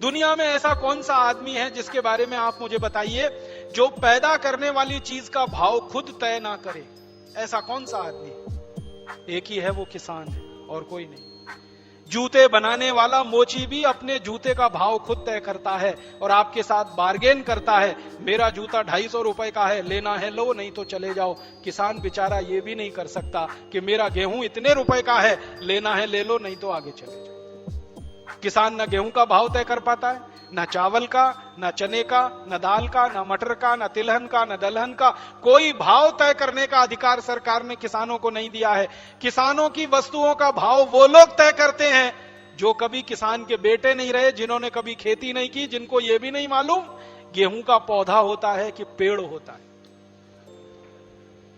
दुनिया में ऐसा कौन सा आदमी है जिसके बारे में आप मुझे बताइए जो पैदा करने वाली चीज का भाव खुद तय ना करे? ऐसा कौन सा आदमी? एक ही है, वो किसान है, और कोई नहीं। जूते बनाने वाला मोची भी अपने जूते का भाव खुद तय करता है और आपके साथ बार्गेन करता है। मेरा जूता 250 रुपए का है, लेना है लो, नहीं तो चले जाओ। किसान बेचारा ये भी नहीं कर सकता कि मेरा गेहूं इतने रुपए का है, लेना है ले लो, नहीं तो आगे चले जाओ। किसान न गेहूं का भाव तय कर पाता है, न चावल का, न चने का, न दाल का, न मटर का, न तिलहन का, न दलहन का। कोई भाव तय करने का अधिकार सरकार ने किसानों को नहीं दिया है। किसानों की वस्तुओं का भाव वो लोग तय करते हैं जो कभी किसान के बेटे नहीं रहे, जिन्होंने कभी खेती नहीं की, जिनको ये भी नहीं मालूम गेहूं का पौधा होता है कि पेड़ होता है।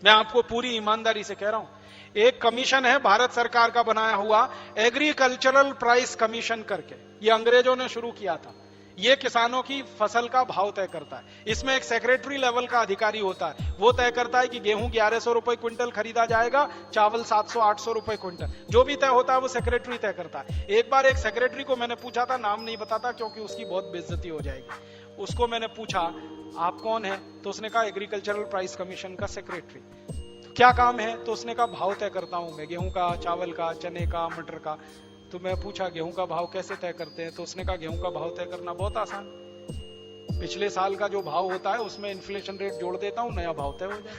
मैं आपको पूरी ईमानदारी से कह रहा हूं, एक कमीशन है भारत सरकार का बनाया हुआ, एग्रीकल्चरल प्राइस कमीशन करके, ये अंग्रेजों ने शुरू किया था। ये किसानों की फसल का भाव तय करता है। इसमें एक सेक्रेटरी लेवल का अधिकारी होता है, वो तय करता है कि गेहूं 1100 रुपए क्विंटल खरीदा जाएगा, चावल 700-800 रुपए क्विंटल, जो भी तय होता है वो सेक्रेटरी तय करता है। एक बार एक सेक्रेटरी को मैंने पूछा था, नाम नहीं बताता क्योंकि उसकी बहुत बेइज्जती हो जाएगी। उसको मैंने पूछा आप कौन है, तो उसने कहा एग्रीकल्चरल प्राइस कमीशन का सेक्रेटरी। क्या काम है, तो उसने कहा भाव तय करता हूं मैं, गेहूं का, चावल का, चने का, मटर का। तो मैं पूछा गेहूं का भाव कैसे तय करते हैं, तो उसने कहा गेहूं का भाव तय करना बहुत आसान, पिछले साल का जो भाव होता है उसमें इन्फ्लेशन रेट जोड़ देता हूं, नया भाव तय हो जाए,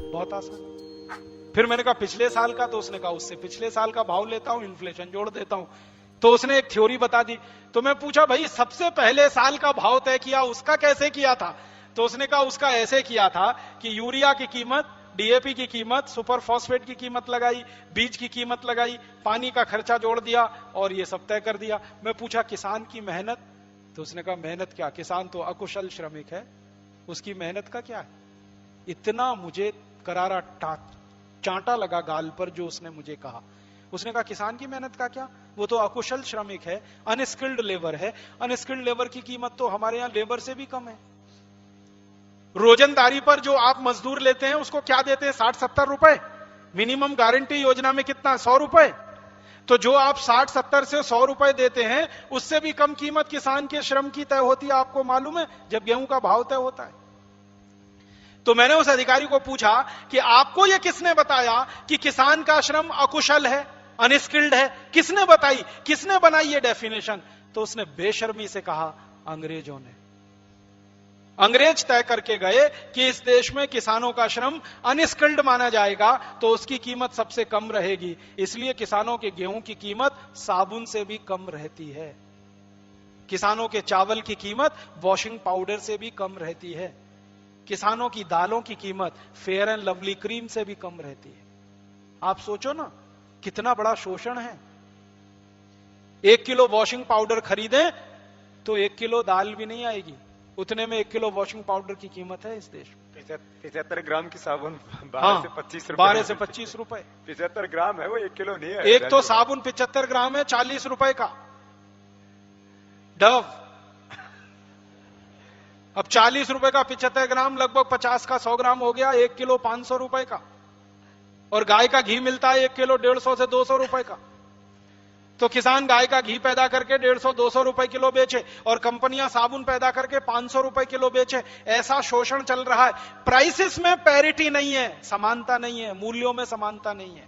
बहुत आसान। फिर मैंने कहा पिछले साल का, तो उसने कहा उससे पिछले साल का भाव लेता हूं, इन्फ्लेशन जोड़ देता हूं। तो उसने एक थ्योरी बता दी। तो मैं पूछा भाई सबसे पहले साल का भाव तय किया उसका कैसे किया था? तो उसने कहा उसका ऐसे किया था कि यूरिया की कीमत, डीएपी की कीमत, सुपर फॉस्फेट की कीमत लगाई, बीज की कीमत लगाई, पानी का खर्चा जोड़ दिया और ये सब तय कर दिया। मैं पूछा किसान की मेहनत, तो उसने कहा मेहनत क्या, किसान तो अकुशल श्रमिक है, उसकी मेहनत का क्या है? इतना मुझे करारा चांटा लगा गाल पर जो उसने मुझे कहा। उसने कहा किसान की मेहनत का क्या, वो तो अकुशल श्रमिक है, अनस्किल्ड लेबर है। अनस्किल्ड लेबर की कीमत तो हमारे यहां लेबर से भी कम है। रोजंदारी पर जो आप मजदूर लेते हैं उसको क्या देते हैं, 60-70 रुपए। मिनिमम गारंटी योजना में कितना, 100 रुपए। तो जो आप 60-70 से 100 रुपए देते हैं, उससे भी कम कीमत किसान के श्रम की तय होती है। आपको मालूम है जब गेहूं का भाव तय होता है। तो मैंने उस अधिकारी को पूछा कि आपको यह किसने बताया कि किसान का श्रम अकुशल है, अनस्किल्ड है? किसने बताई, किसने बनाई ये डेफिनेशन? तो उसने बेशर्मी से कहा अंग्रेजों ने। अंग्रेज तय करके गए कि इस देश में किसानों का श्रम अनस्किल्ड माना जाएगा तो उसकी कीमत सबसे कम रहेगी, इसलिए किसानों के गेहूं की कीमत साबुन से भी कम रहती है, किसानों के चावल की कीमत वॉशिंग पाउडर से भी कम रहती है, किसानों की दालों की कीमत फेयर एंड लवली क्रीम से भी कम रहती है। आप सोचो ना कितना बड़ा शोषण है। 1 किलो वॉशिंग पाउडर खरीदें तो 1 किलो दाल भी नहीं आएगी, उतने में 1 किलो वॉशिंग पाउडर की कीमत है इस देश में। 75 ग्राम की साबुन 12 से 25 रुपए। 12 से 25 रुपए। 75 ग्राम है वो, 1 किलो नहीं है। एक तो साबुन 75 ग्राम है, 40 रुपए का। डव अब 40 रुपए का 75 ग्राम, लगभग 50 का 100 ग्राम हो गया, 1 किलो 500 रुपए का। और गाय का घी मिलता है 1 किलो 150 से 200 रुपए का। तो किसान गाय का घी पैदा करके 150-200 रुपए किलो बेचे और कंपनियां साबुन पैदा करके 500 रुपए किलो बेचे। ऐसा शोषण चल रहा है। प्राइसेस में पैरिटी नहीं है, समानता नहीं है, मूल्यों में समानता नहीं है।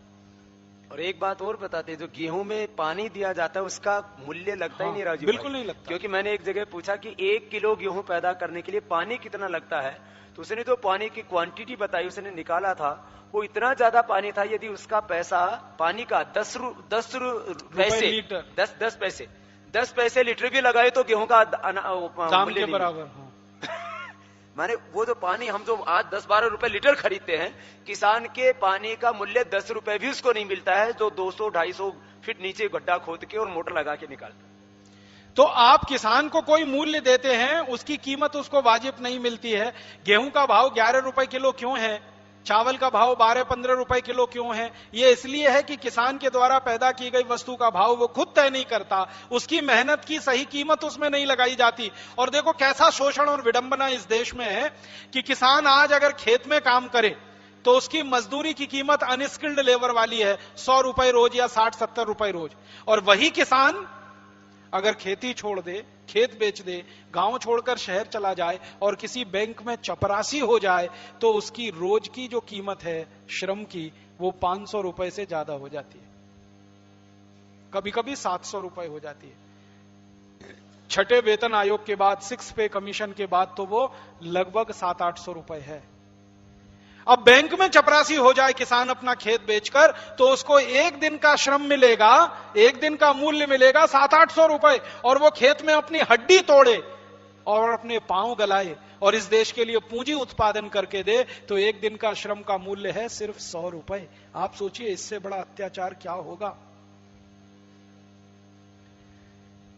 और एक बात और बताते हैं, जो गेहूं में पानी दिया जाता है उसका मूल्य लगता ही नहीं राजू, बिल्कुल नहीं लगता। क्योंकि मैंने एक जगह पूछा कि 1 किलो गेहूं पैदा करने के लिए पानी कितना लगता है, तो उसने जो पानी की क्वांटिटी बताई, उसने निकाला था वो इतना ज्यादा पानी था, यदि उसका पैसा पानी का 10 पैसे लीटर भी लगाए तो गेहूं का दाम के बराबर। माने वो जो पानी हम जो आज 10-12 रुपए लीटर खरीदते हैं, किसान के पानी का मूल्य 10 रुपए भी उसको नहीं मिलता है, जो 200-250 फीट नीचे गड्ढा खोद के और मोटर लगा के निकालता है। तो आप किसान को कोई मूल्य देते हैं, उसकी कीमत उसको वाजिब नहीं मिलती है। गेहूं का भाव 11 रुपए किलो क्यों है, चावल का भाव 12-15 रुपए किलो क्यों है? ये इसलिए है कि किसान के द्वारा पैदा की गई वस्तु का भाव वो खुद तय नहीं करता, उसकी मेहनत की सही कीमत उसमें नहीं लगाई जाती। और देखो कैसा शोषण और विडंबना इस देश में है कि किसान आज अगर खेत में काम करे तो उसकी मजदूरी की कीमत अनस्किल्ड लेबर वाली है, 100 रुपए रोज या 60-70 रुपए रोज। और वही किसान अगर खेती छोड़ दे, खेत बेच दे, गांव छोड़कर शहर चला जाए और किसी बैंक में चपरासी हो जाए, तो उसकी रोज की जो कीमत है श्रम की, वो 500 रुपए से ज्यादा हो जाती है, कभी कभी 700 रुपए हो जाती है। छठे वेतन आयोग के बाद, 6 पे कमीशन के बाद तो वो लगभग 700-800 रुपए है। अब बैंक में चपरासी हो जाए किसान अपना खेत बेचकर, तो उसको एक दिन का श्रम मिलेगा, एक दिन का मूल्य मिलेगा 700-800 रुपए, और वो खेत में अपनी हड्डी तोड़े और अपने पांव गलाए और इस देश के लिए पूंजी उत्पादन करके दे, तो एक दिन का श्रम का मूल्य है सिर्फ 100 रुपए। आप सोचिए इससे बड़ा अत्याचार क्या होगा।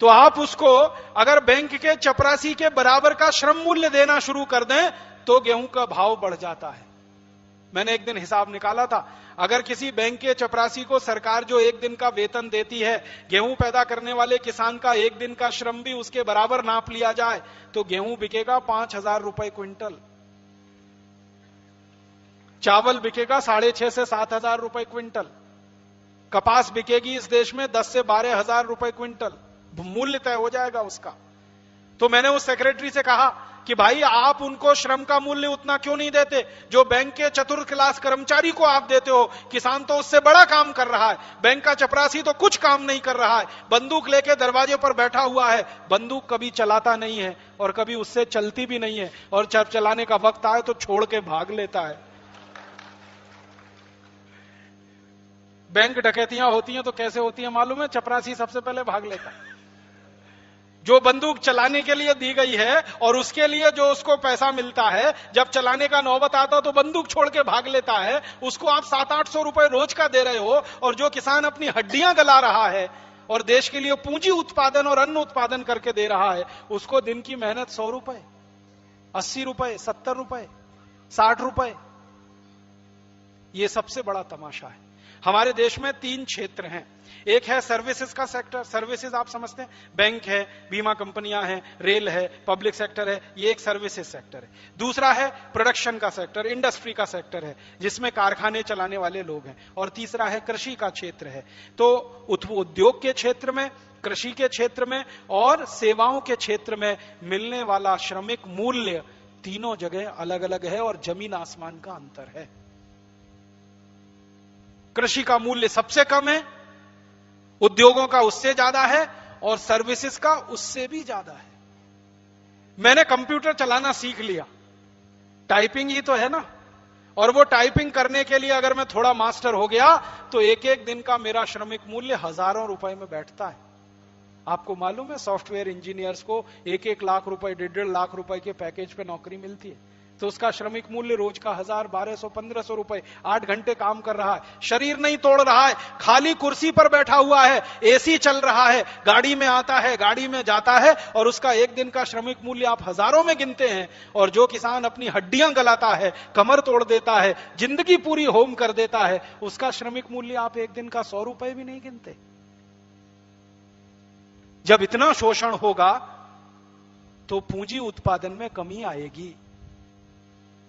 तो आप उसको अगर बैंक के चपरासी के बराबर का श्रम मूल्य देना शुरू कर दें, तो गेहूं का भाव बढ़ जाता है। मैंने एक दिन हिसाब निकाला था, अगर किसी बैंक के चपरासी को सरकार जो एक दिन का वेतन देती है, गेहूं पैदा करने वाले किसान का एक दिन का श्रम भी उसके बराबर नाप लिया जाए, तो गेहूं बिकेगा 5,000 रुपए क्विंटल, चावल बिकेगा 6,500 से 7,000 रुपए क्विंटल, कपास बिकेगी इस देश में 10 से 12,000 रुपए क्विंटल, मूल्य तय हो जाएगा उसका। तो मैंने उस सेक्रेटरी से कहा कि भाई आप उनको श्रम का मूल्य उतना क्यों नहीं देते जो बैंक के चतुर्थ क्लास कर्मचारी को आप देते हो। किसान तो उससे बड़ा काम कर रहा है, बैंक का चपरासी तो कुछ काम नहीं कर रहा है, बंदूक लेके दरवाजे पर बैठा हुआ है, बंदूक कभी चलाता नहीं है और कभी उससे चलती भी नहीं है, और जब चलाने का वक्त आए तो छोड़ के भाग लेता है। बैंक डकैतियां होती हैं तो कैसे होती है मालूम है? चपरासी सबसे पहले भाग लेता है। जो बंदूक चलाने के लिए दी गई है और उसके लिए जो उसको पैसा मिलता है, जब चलाने का नौबत आता तो बंदूक छोड़ के भाग लेता है। उसको आप 700-800 रुपए रोज का दे रहे हो, और जो किसान अपनी हड्डियां गला रहा है और देश के लिए पूंजी उत्पादन और अन्न उत्पादन करके दे रहा है, उसको दिन की मेहनत 100 रुपए, 80 रुपए, 70 रुपए, 60 रुपए। ये सबसे बड़ा तमाशा है। हमारे देश में 3 क्षेत्र हैं। एक है सर्विसेज का सेक्टर, सर्विसेज आप समझते हैं, बैंक है, बीमा कंपनियां हैं, रेल है, पब्लिक सेक्टर है, ये एक सर्विसेज सेक्टर है। दूसरा है प्रोडक्शन का सेक्टर, इंडस्ट्री का सेक्टर है, जिसमें कारखाने चलाने वाले लोग हैं। और तीसरा है कृषि का क्षेत्र है। तो उद्योग के क्षेत्र में, कृषि के क्षेत्र में और सेवाओं के क्षेत्र में मिलने वाला श्रमिक मूल्य तीनों जगह अलग अलग है और जमीन आसमान का अंतर है। कृषि का मूल्य सबसे कम है, उद्योगों का उससे ज्यादा है, और सर्विसेज का उससे भी ज्यादा है। मैंने कंप्यूटर चलाना सीख लिया, टाइपिंग ही तो है ना, और वो टाइपिंग करने के लिए अगर मैं थोड़ा मास्टर हो गया तो एक एक दिन का मेरा श्रमिक मूल्य हजारों रुपए में बैठता है। आपको मालूम है सॉफ्टवेयर इंजीनियर्स को 1-1 लाख रुपए, 1.5 लाख रुपए के पैकेज पे नौकरी मिलती है, तो उसका श्रमिक मूल्य रोज का 1000, 1200, 1500 रुपए, 8 घंटे काम कर रहा है, शरीर नहीं तोड़ रहा है, खाली कुर्सी पर बैठा हुआ है, एसी चल रहा है, गाड़ी में आता है, गाड़ी में जाता है, और उसका एक दिन का श्रमिक मूल्य आप हजारों में गिनते हैं। और जो किसान अपनी हड्डियां गलाता है, कमर तोड़ देता है, जिंदगी पूरी होम कर देता है, उसका श्रमिक मूल्य आप एक दिन का 100 रुपए भी नहीं गिनते। जब इतना शोषण होगा तो पूंजी उत्पादन में कमी आएगी।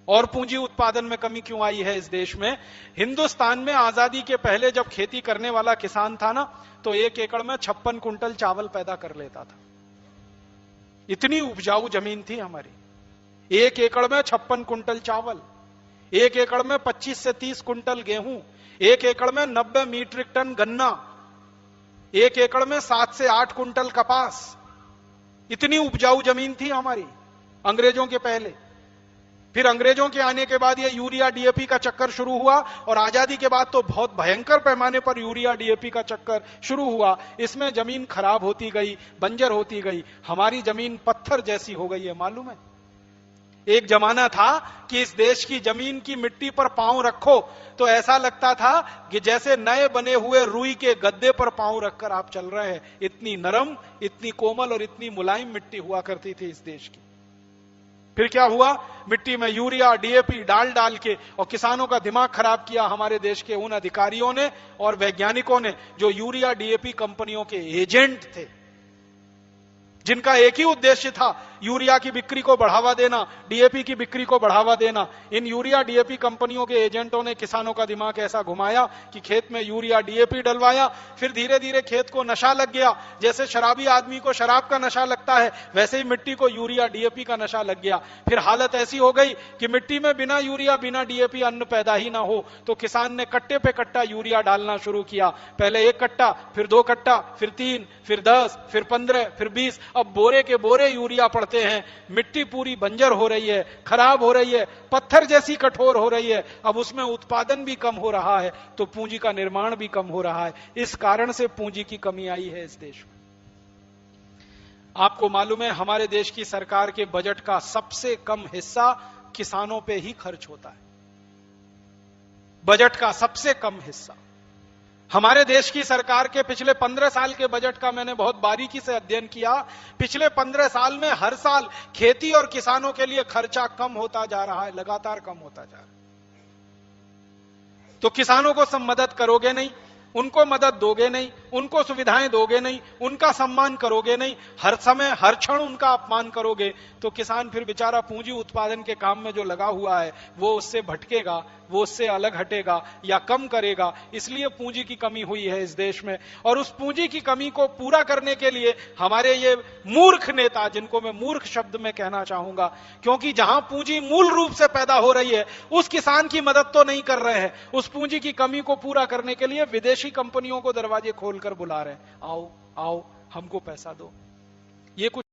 और पूंजी उत्पादन में कमी क्यों आई है इस देश में? हिंदुस्तान में आजादी के पहले जब खेती करने वाला किसान था ना, तो 1 एकड़ में 56 कुंटल चावल पैदा कर लेता था। इतनी उपजाऊ जमीन थी हमारी। 1 एकड़ में 56 कुंटल चावल, 1 एकड़ में 25 से 30 कुंटल गेहूं, 1 एकड़ में 90 मीट्रिक टन गन्ना, 1 एकड़ में 7 से 8 कुंटल कपास। इतनी उपजाऊ जमीन थी हमारी अंग्रेजों के पहले। फिर अंग्रेजों के आने के बाद ये यूरिया डीएपी का चक्कर शुरू हुआ, और आजादी के बाद तो बहुत भयंकर पैमाने पर यूरिया डीएपी का चक्कर शुरू हुआ। इसमें जमीन खराब होती गई, बंजर होती गई, हमारी जमीन पत्थर जैसी हो गई है। मालूम है, एक जमाना था कि इस देश की जमीन की मिट्टी पर पांव रखो तो ऐसा लगता था कि जैसे नए बने हुए रुई के गद्दे पर पांव रखकर आप चल रहे हैं। इतनी नरम, इतनी कोमल और इतनी मुलायम मिट्टी हुआ करती थी इस देश की। फिर क्या हुआ? मिट्टी में यूरिया डीएपी डाल डाल के और किसानों का दिमाग खराब किया हमारे देश के उन अधिकारियों ने और वैज्ञानिकों ने जो यूरिया डीएपी कंपनियों के एजेंट थे, जिनका एक ही उद्देश्य था यूरिया की बिक्री को बढ़ावा देना, डीएपी की बिक्री को बढ़ावा देना। इन यूरिया डीएपी कंपनियों के एजेंटों ने किसानों का दिमाग ऐसा घुमाया कि खेत में यूरिया डीएपी डलवाया, फिर धीरे धीरे खेत को नशा लग गया। जैसे शराबी आदमी को शराब का नशा लगता है, वैसे ही मिट्टी को यूरिया डीएपी का नशा लग गया। फिर हालत ऐसी हो गई कि मिट्टी में बिना यूरिया बिना डीएपी अन्न पैदा ही ना हो, तो किसान ने कट्टे पे कट्टा यूरिया डालना शुरू किया। पहले 1 कट्टा, फिर 2 कट्टा, फिर 3, फिर 10, फिर 15, फिर 20, अब बोरे के बोरे यूरिया पड़ते हैं। मिट्टी पूरी बंजर हो रही है, खराब हो रही है, पत्थर जैसी कठोर हो रही है। अब उसमें उत्पादन भी कम हो रहा है, तो पूंजी का निर्माण भी कम हो रहा है। इस कारण से पूंजी की कमी आई है इस देश में। आपको मालूम है, हमारे देश की सरकार के बजट का सबसे कम हिस्सा किसानों पे ही खर्च होता है। बजट का सबसे कम हिस्सा हमारे देश की सरकार के पिछले 15 साल के बजट का मैंने बहुत बारीकी से अध्ययन किया। पिछले 15 साल में हर साल खेती और किसानों के लिए खर्चा कम होता जा रहा है, लगातार कम होता जा रहा है। तो किसानों को सब मदद करोगे नहीं, उनको मदद दोगे नहीं, उनको सुविधाएं दोगे नहीं, उनका सम्मान करोगे नहीं, हर समय हर क्षण उनका अपमान करोगे, तो किसान फिर बेचारा पूंजी उत्पादन के काम में जो लगा हुआ है वो उससे भटकेगा, वो उससे अलग हटेगा या कम करेगा। इसलिए पूंजी की कमी हुई है इस देश में। और उस पूंजी की कमी को पूरा करने के लिए हमारे ये मूर्ख नेता, जिनको मैं मूर्ख शब्द में कहना चाहूंगा, क्योंकि जहां पूंजी मूल रूप से पैदा हो रही है उस किसान की मदद तो नहीं कर रहे हैं। उस पूंजी की कमी को पूरा करने के लिए विदेशी कंपनियों को दरवाजे खोलकर बुला रहे हैं, आओ आओ हमको पैसा दो। ये कुछ